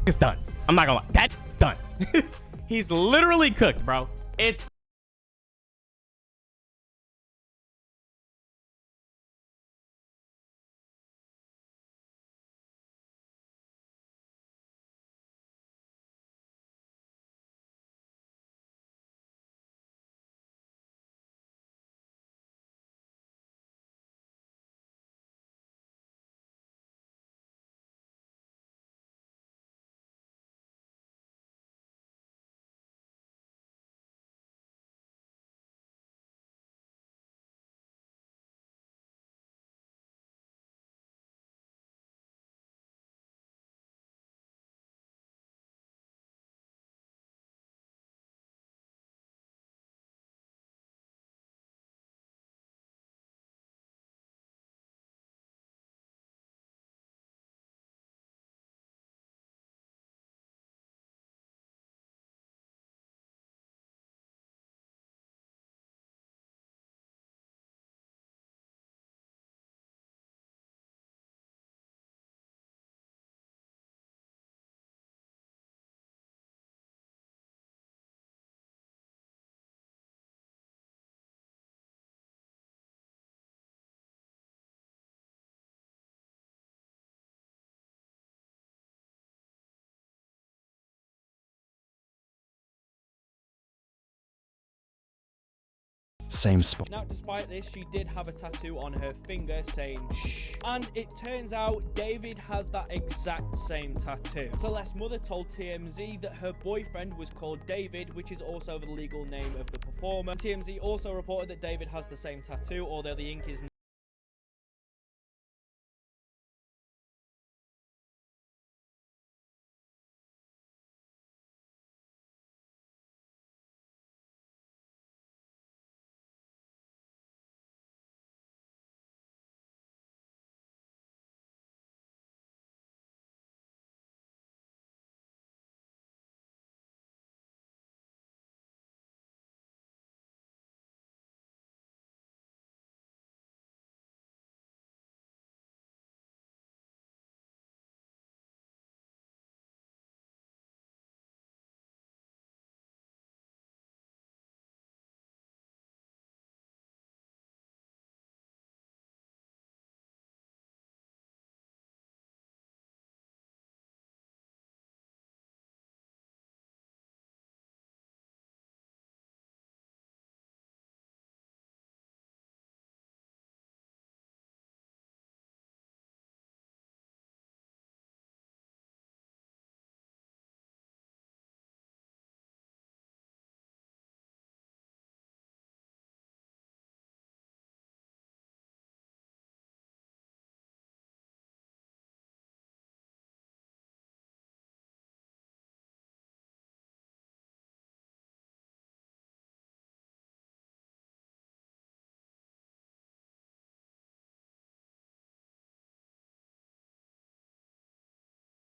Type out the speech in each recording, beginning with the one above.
is done. I'm not gonna lie. That's done. He's literally cooked, bro. It's same spot. Now, despite this, she did have a tattoo on her finger saying shh. And it turns out David has that exact same tattoo. Celeste's mother told TMZ that her boyfriend was called David, which is also the legal name of the performer. TMZ also reported that David has the same tattoo, although the ink is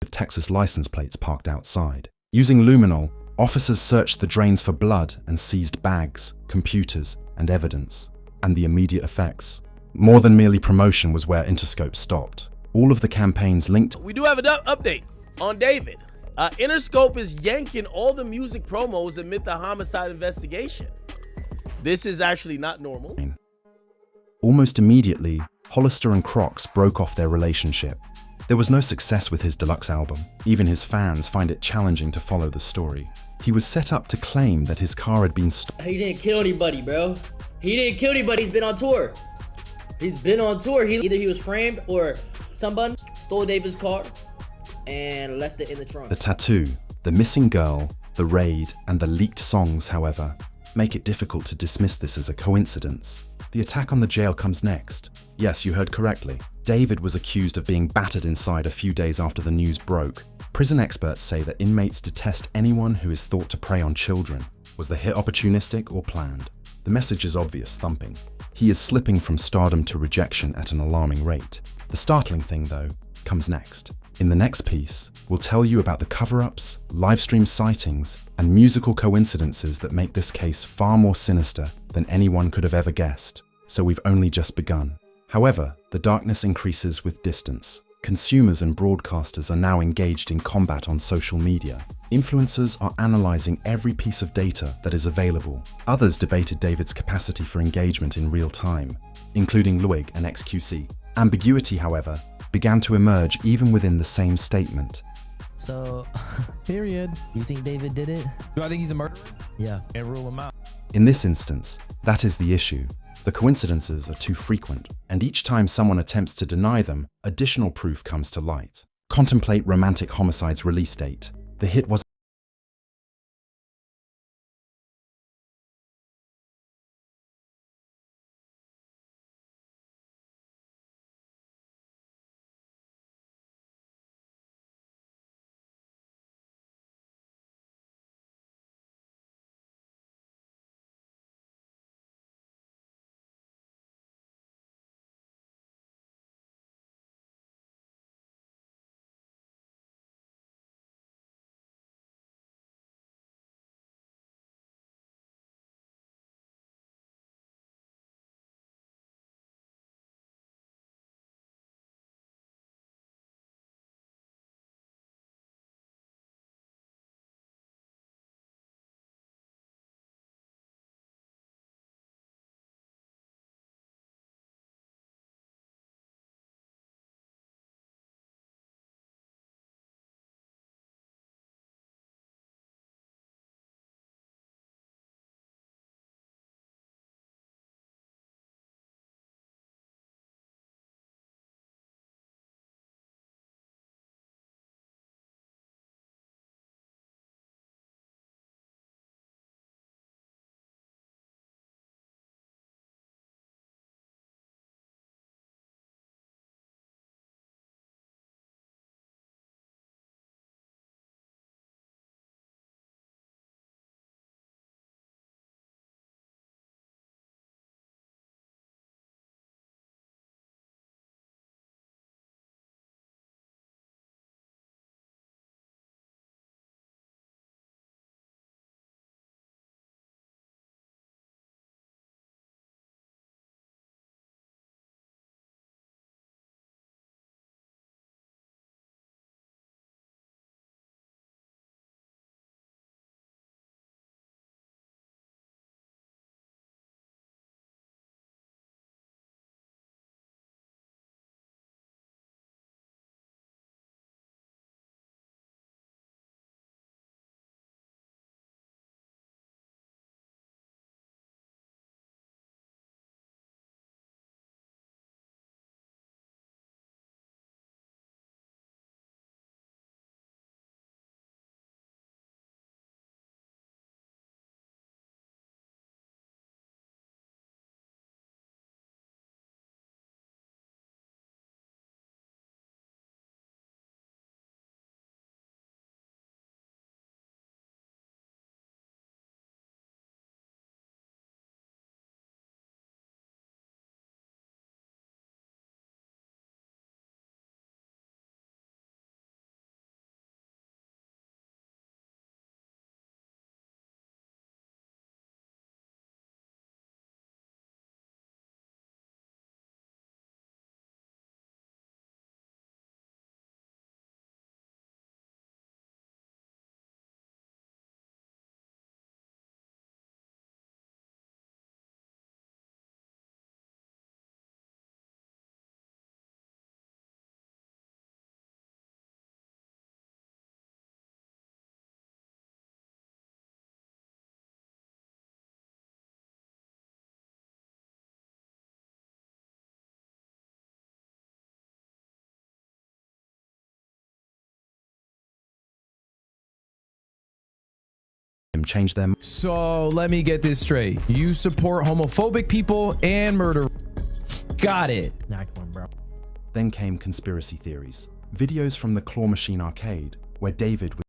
with Texas license plates parked outside. Using luminol, officers searched the drains for blood and seized bags, computers, and evidence. And the immediate effects. More than merely promotion was where Interscope stopped. All of the campaigns linked. We do have an update on David. Interscope is yanking all the music promos amid the homicide investigation. This is actually not normal. Almost immediately, Hollister and Crocs broke off their relationship. There was no success with his deluxe album. Even his fans find it challenging to follow the story. He was set up to claim that his car had been stolen. He didn't kill anybody, bro. He didn't kill anybody. He's been on tour. He's been on tour. Either he was framed or someone stole David's car and left it in the trunk. The tattoo, the missing girl, the raid, and the leaked songs, however, make it difficult to dismiss this as a coincidence. The attack on the jail comes next. Yes, you heard correctly. David was accused of being battered inside a few days after the news broke. Prison experts say that inmates detest anyone who is thought to prey on children. Was the hit opportunistic or planned? The message is obvious: thumping. He is slipping from stardom to rejection at an alarming rate. The startling thing, though, comes next. In the next piece, we'll tell you about the cover-ups, livestream sightings, and musical coincidences that make this case far more sinister than anyone could have ever guessed. So we've only just begun. However, the darkness increases with distance. Consumers and broadcasters are now engaged in combat on social media. Influencers are analyzing every piece of data that is available. Others debated David's capacity for engagement in real time, including Luig and XQC. Ambiguity, however, began to emerge even within the same statement. So, Period. you think David did it? Do I think he's a murderer? Yeah. And rule him out. In this instance, that is the issue. The coincidences are too frequent, and each time someone attempts to deny them, additional proof comes to light. Contemplate Romantic Homicide's release date. The hit was changed them. So let me get this straight. You support homophobic people and murder. Got it. Act one, bro. Then came conspiracy theories. Videos from the Claw Machine arcade, where David was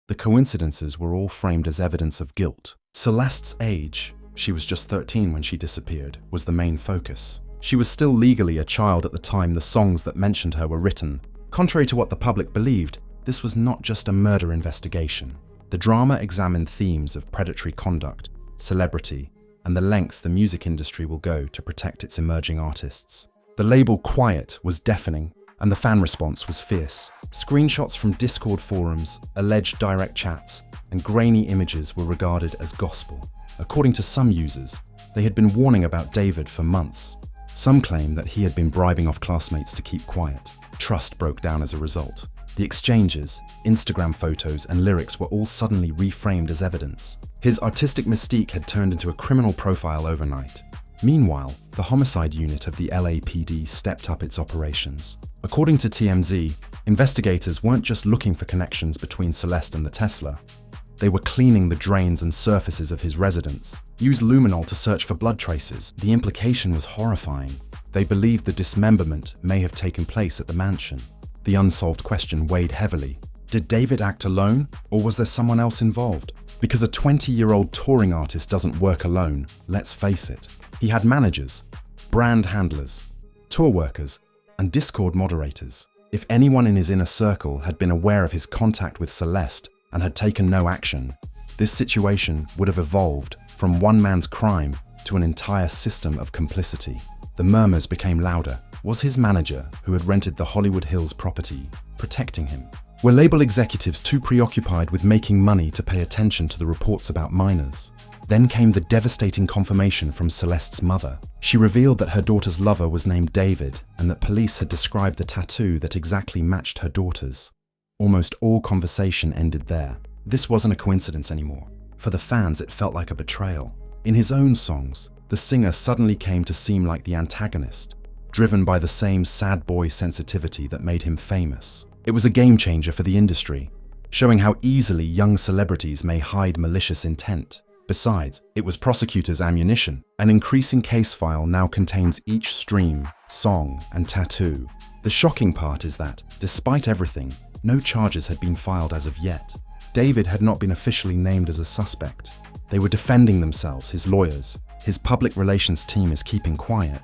The coincidences were all framed as evidence of guilt. Celeste's age, she was just 13 when she disappeared, was the main focus. She was still legally a child at the time the songs that mentioned her were written. Contrary to what the public believed, this was not just a murder investigation. The drama examined themes of predatory conduct, celebrity, and the lengths the music industry will go to protect its emerging artists. The label Quiet was deafening, and the fan response was fierce. Screenshots from Discord forums, alleged direct chats, and grainy images were regarded as gospel. According to some users, they had been warning about David for months. Some claim that he had been bribing off classmates to keep quiet. Trust broke down as a result. The exchanges, Instagram photos, and lyrics were all suddenly reframed as evidence. His artistic mystique had turned into a criminal profile overnight. Meanwhile, the homicide unit of the LAPD stepped up its operations. According to TMZ, investigators weren't just looking for connections between Celeste and the Tesla. They were cleaning the drains and surfaces of his residence. Used luminol to search for blood traces. The implication was horrifying. They believed the dismemberment may have taken place at the mansion. The unsolved question weighed heavily. Did David act alone, or was there someone else involved? Because a 20-year-old touring artist doesn't work alone, let's face it. He had managers, brand handlers, tour workers, and Discord moderators. If anyone in his inner circle had been aware of his contact with Celeste and had taken no action, this situation would have evolved from one man's crime to an entire system of complicity. The murmurs became louder. Was his manager, who had rented the Hollywood Hills property, protecting him? Were label executives too preoccupied with making money to pay attention to the reports about minors? Then came the devastating confirmation from Celeste's mother. She revealed that her daughter's lover was named David and that police had described the tattoo that exactly matched her daughter's. Almost all conversation ended there. This wasn't a coincidence anymore. For the fans, it felt like a betrayal. In his own songs, the singer suddenly came to seem like the antagonist, driven by the same sad boy sensitivity that made him famous. It was a game changer for the industry, showing how easily young celebrities may hide malicious intent. Besides, it was prosecutors' ammunition. An increasing case file now contains each stream, song, and tattoo. The shocking part is that, despite everything, no charges had been filed as of yet. David had not been officially named as a suspect. They were defending themselves, his lawyers. His public relations team is keeping quiet,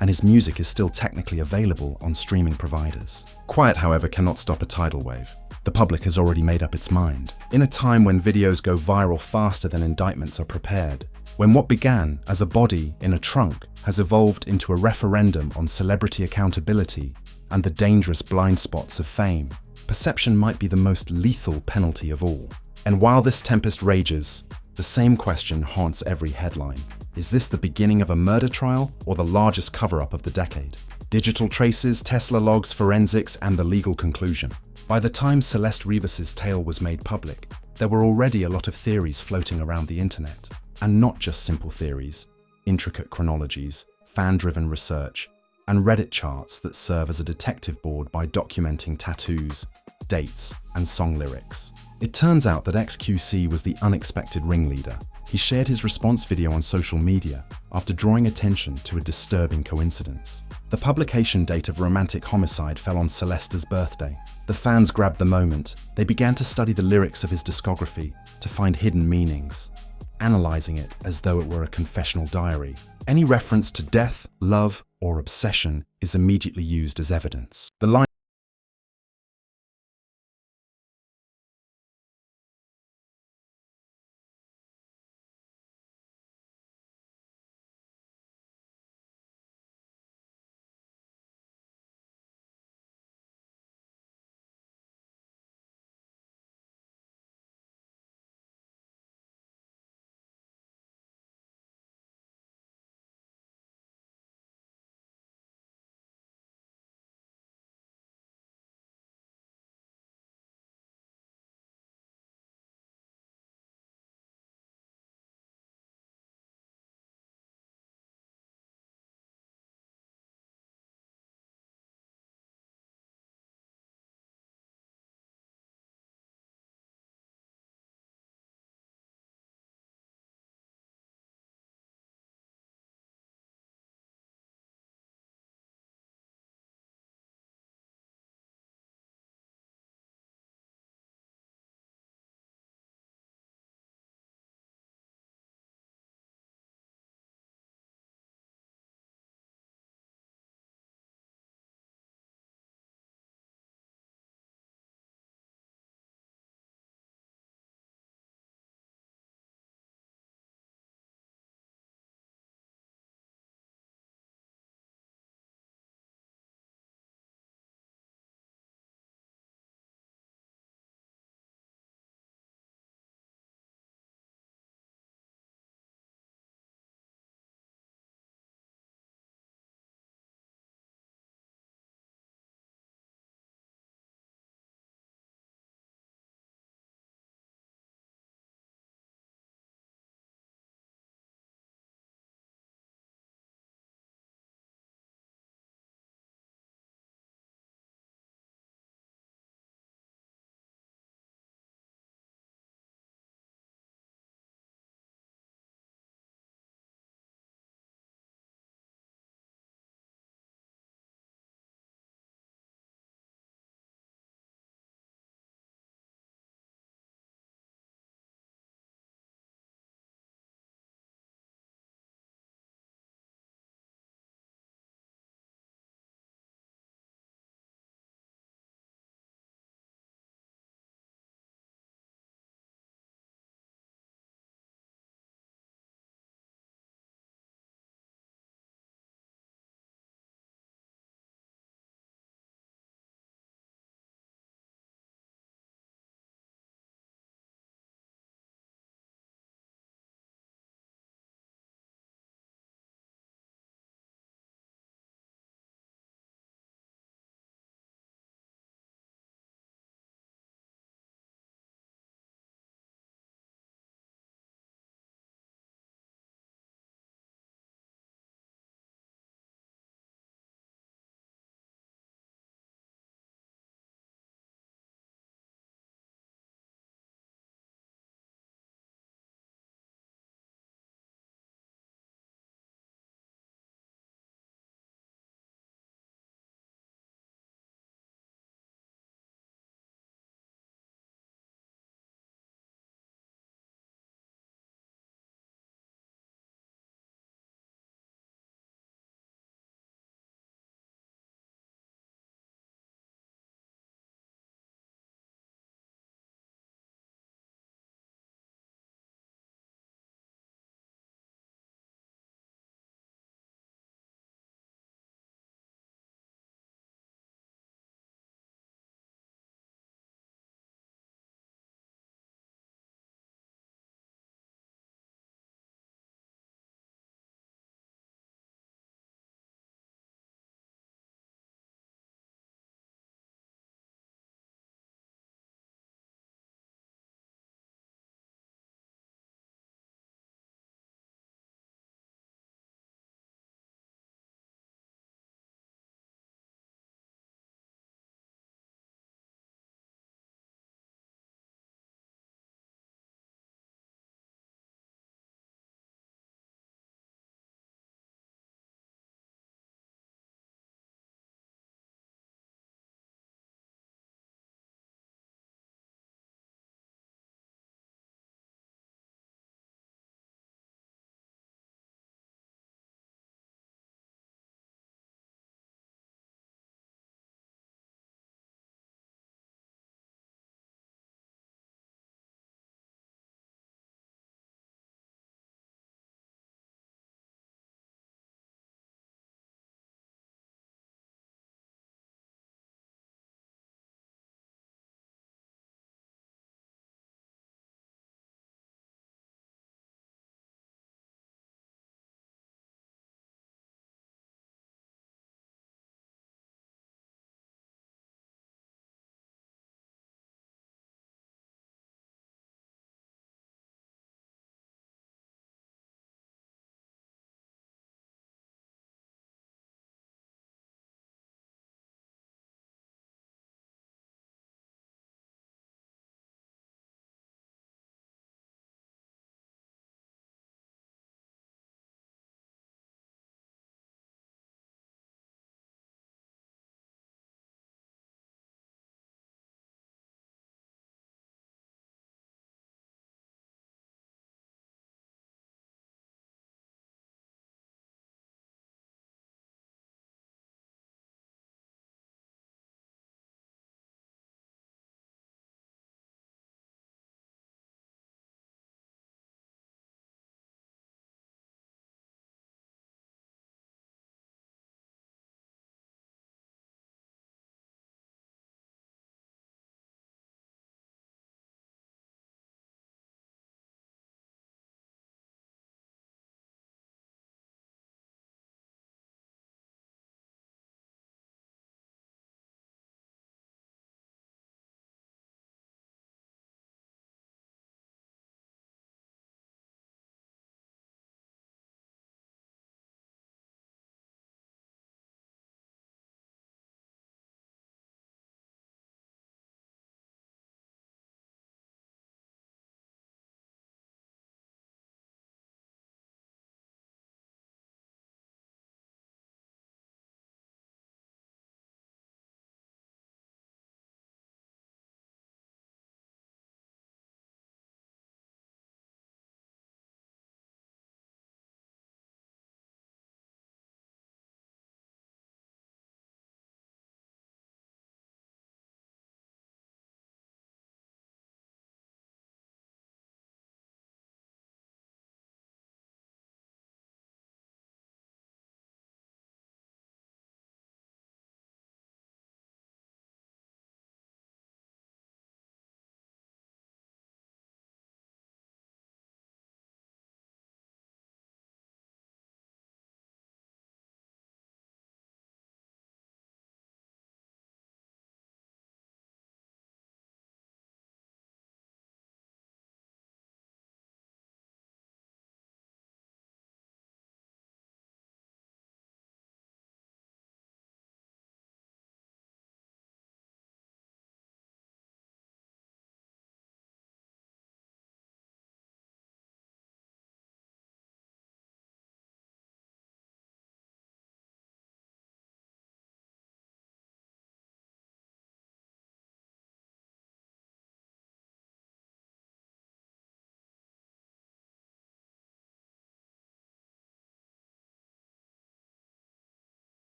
and his music is still technically available on streaming providers. Quiet, however, cannot stop a tidal wave. The public has already made up its mind. In a time when videos go viral faster than indictments are prepared, when what began as a body in a trunk has evolved into a referendum on celebrity accountability and the dangerous blind spots of fame, perception might be the most lethal penalty of all. And while this tempest rages, the same question haunts every headline. Is this the beginning of a murder trial or the largest cover-up of the decade? Digital traces, Tesla logs, forensics, and the legal conclusion. By the time Celeste Rivas's tale was made public, there were already a lot of theories floating around the internet. And not just simple theories, intricate chronologies, fan-driven research, and Reddit charts that serve as a detective board by documenting tattoos, dates, and song lyrics. It turns out that XQC was the unexpected ringleader. He shared his response video on social media after drawing attention to a disturbing coincidence. The publication date of Romantic Homicide fell on Celeste's birthday. The fans grabbed the moment. They began to study the lyrics of his discography to find hidden meanings, analyzing it as though it were a confessional diary. Any reference to death, love, or obsession is immediately used as evidence. The line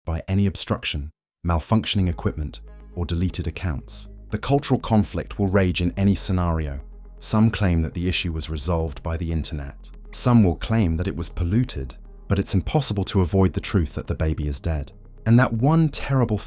by any obstruction, malfunctioning equipment, or deleted accounts. The cultural conflict will rage in any scenario. Some claim that the issue was resolved by the internet. Some will claim that it was polluted, but it's impossible to avoid the truth that the baby is dead. And that one terrible